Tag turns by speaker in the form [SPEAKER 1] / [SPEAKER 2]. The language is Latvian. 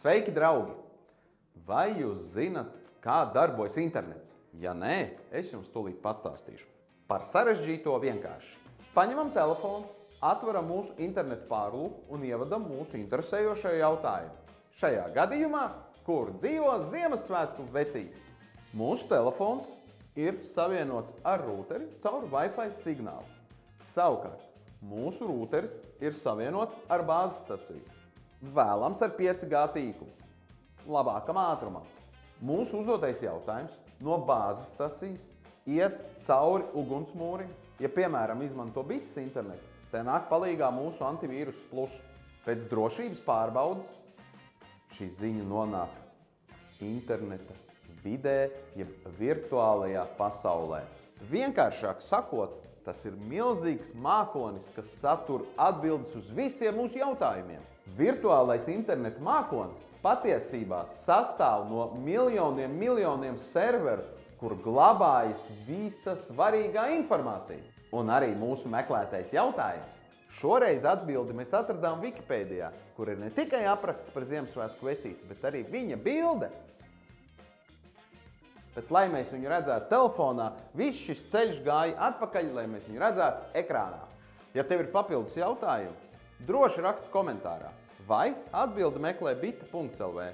[SPEAKER 1] Sveiki, draugi! Vai jūs zinat, kā darbojas internets? Ja nē, es jums tūlīt pastāstīšu. Par sarežģīto vienkārši. Paņemam telefonu, atveram mūsu internetu pārlūku un ievadam mūsu interesējošo jautājumu. Šajā gadījumā, kur dzīvo Ziemassvētku vecītis? Mūsu telefons ir savienots ar rūteri caur Wi-Fi signālu. Savukārt, mūsu rūteris ir savienots ar bāzes staciju. Vēlams ar 5G tīklu, labākam ātrumam. Mūsu uzdotais jautājums no bāzes stacijas iet cauri ugunsmūrim. Ja, piemēram, izmanto bites internetu, te nāk palīgā mūsu antivīrus plus. Pēc drošības pārbaudes šī ziņa nonāk interneta vidē, jeb virtuālajā pasaulē. Vienkāršāk sakot, tas ir milzīgs mākonis, kas satur atbildes uz visiem mūsu jautājumiem. Virtuālais interneta mākonis patiesībā sastāv no miljoniem serveru, kur glabājas visa svarīgā informācija. Un arī mūsu meklētais jautājums. Šoreiz atbildi mēs atradām Wikipēdijā, kur ir ne tikai apraksts par Ziemassvētku vecīti, bet arī viņa bilde. Bet, lai mēs viņu redzētu telefonā, viss šis ceļš gāja atpakaļ, lai mēs viņu redzētu ekrānā. Ja tev ir papildus jautājumi, droši raksti komentārā vai atbildi meklē bita.lv.